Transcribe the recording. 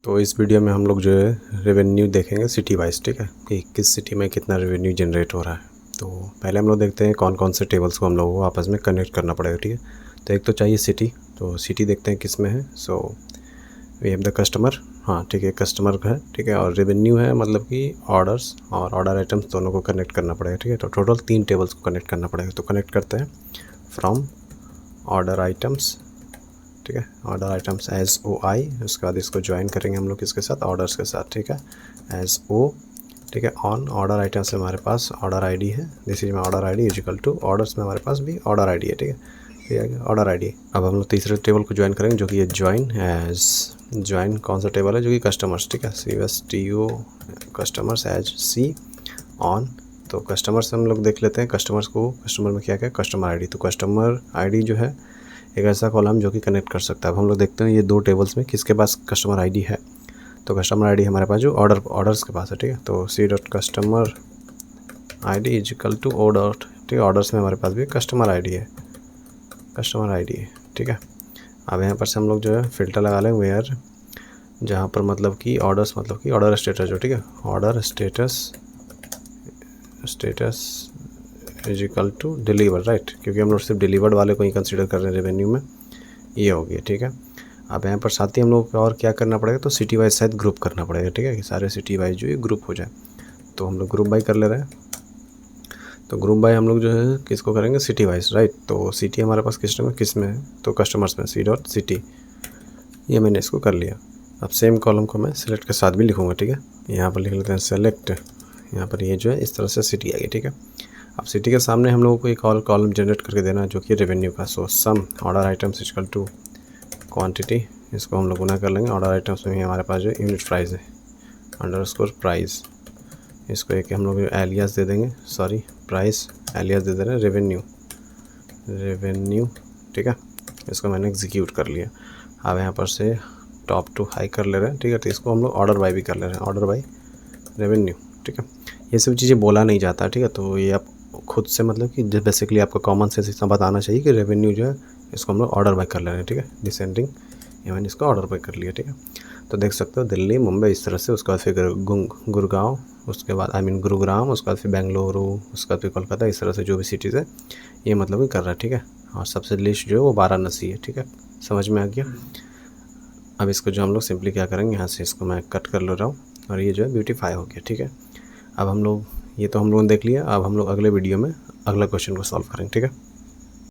तो इस वीडियो में हम लोग जो है रेवेन्यू देखेंगे सिटी वाइज, ठीक है, कि किस सिटी में कितना रेवेन्यू जनरेट हो रहा है। तो पहले हम लोग देखते हैं कौन कौन से टेबल्स को हम लोगों को आपस में कनेक्ट करना पड़ेगा, ठीक है। तो एक तो चाहिए सिटी, तो सिटी देखते हैं किस में है। So we have the customer, हाँ ठीक है, कस्टमर है, ठीक है। और रेवेन्यू है मतलब कि ऑर्डर्स और ऑर्डर आइटम्स दोनों को कनेक्ट करना पड़ेगा, ठीक है। तो टोटल 3 टेबल्स को कनेक्ट करना पड़ेगा। तो कनेक्ट करते हैं फ्रॉम ऑर्डर आइटम्स, ठीक है, ऑर्डर आइटम्स एज ओ आई। उसके बाद इसको ज्वाइन करेंगे हम लोग किसके साथ, ऑर्डर्स के साथ, ठीक है, एज ओ, ठीक है। ऑन ऑर्डर आइटम्स में हमारे पास ऑर्डर आईडी है, this is my order ID is equal to orders में हमारे पास भी ऑर्डर आईडी है, ठीक है, ये आ गया ऑर्डर आईडी। अब हम लोग तीसरे टेबल को ज्वाइन करेंगे जो कि ये ज्वाइन एज, ज्वाइन कौन सा टेबल है, जो कि कस्टमर्स, ठीक है, C S T O customers as C on. तो कस्टमर्स हम लोग देख लेते हैं, कस्टमर्स को, कस्टमर में क्या क्या, कस्टमर आईडी। तो कस्टमर आईडी जो है एक ऐसा कॉलम जो कि कनेक्ट कर सकता है। अब हम लोग देखते हैं ये 2 टेबल्स में किसके पास कस्टमर आईडी है। तो कस्टमर आईडी हमारे पास जो ऑर्डर्स के पास है, ठीक है। तो C dot customer ID is equal to O dot, ठीक है, ऑर्डर्स में हमारे पास भी कस्टमर आईडी है, कस्टमर आईडी है, ठीक है। अब यहाँ पर से हम लोग जो है फ़िल्टर लगा लें वेयर, जहाँ पर मतलब कि ऑर्डर्स, मतलब कि ऑर्डर स्टेटस जो, ठीक है, order status is equal to deliver, right, क्योंकि हम लोग सिर्फ डिलीवर्ड वाले को ही कंसीडर कर रहे हैं रेवेन्यू में, ये हो गया, ठीक है। अब यहाँ पर साथ ही हम लोग को और क्या करना पड़ेगा, तो सिटी वाइज शायद ग्रुप करना पड़ेगा, ठीक है, कि सारे सिटी वाइज जो ये ग्रुप हो जाए। तो हम लोग ग्रुप बाई कर ले रहे हैं। तो ग्रुप बाई हम लोग जो है किसको करेंगे, सिटी वाइज, राइट। तो सिटी हमारे पास किस में है, तो कस्टमर्स में, सी डॉट सिटी, ये मैंने इसको कर लिया। अब सेम कॉलम को मैं सेलेक्ट के साथ भी लिखूँगा, ठीक है। यहाँ पर लिख लेते हैं सेलेक्ट, यहाँ पर ये जो है इस तरह से सिटी आ गई, ठीक है। अब सिटी के सामने हम लोगों को एक और कॉलम जनरेट करके देना है जो कि रेवेन्यू का। So sum order items equal to quantity, इसको हम लोग गुना कर लेंगे। ऑर्डर आइटम्स में हमारे पास जो यूनिट प्राइस है, अंडरस्कोर प्राइस, इसको एक हम लोग एलियास दे देंगे, सॉरी प्राइस एलियास दे दे रहे हैं रेवेन्यू, ठीक है। इसको मैंने एग्जीक्यूट कर लिया। अब यहाँ पर से टॉप टू हाई कर ले रहे हैं, ठीक है। तो इसको हम लोग ऑर्डर बाई भी कर ले रहे हैं, ऑर्डर बाई रेवेन्यू, ठीक है। ये सब चीज़ें बोला नहीं जाता, ठीक है। तो ये आप खुद से मतलब कि बेसिकली आपको कॉमन सेंस इतना बताना चाहिए कि रेवेन्यू जो है इसको हम लोग ऑर्डर बाई कर ले रहे हैं, ठीक है, डिसेंडिंग, ये मैंने इसको ऑर्डर बाई कर लिया, ठीक है। तो देख सकते हो दिल्ली, मुंबई, इस तरह से, उसके बाद फिर गुड़गांव, उसके बाद गुरुग्राम, उसके बाद फिर बेंगलुरु, उसके बाद फिर कोलकाता, इस तरह से जो भी सिटीज़ है ये मतलब कि कर रहा है, ठीक है। और सबसे लिस्ट जो है वो वाराणसी है, ठीक है, समझ में आ गया। अब इसको जो हम लोग सिंपली क्या करेंगे, यहाँ से इसको मैं कट कर ले रहा हूँ और ये जो है ब्यूटीफाई हो गया, ठीक है। अब हम लोग, ये तो हम लोगों ने देख लिया। अब हम लोग अगले वीडियो में अगला क्वेश्चन को सॉल्व करेंगे, ठीक है।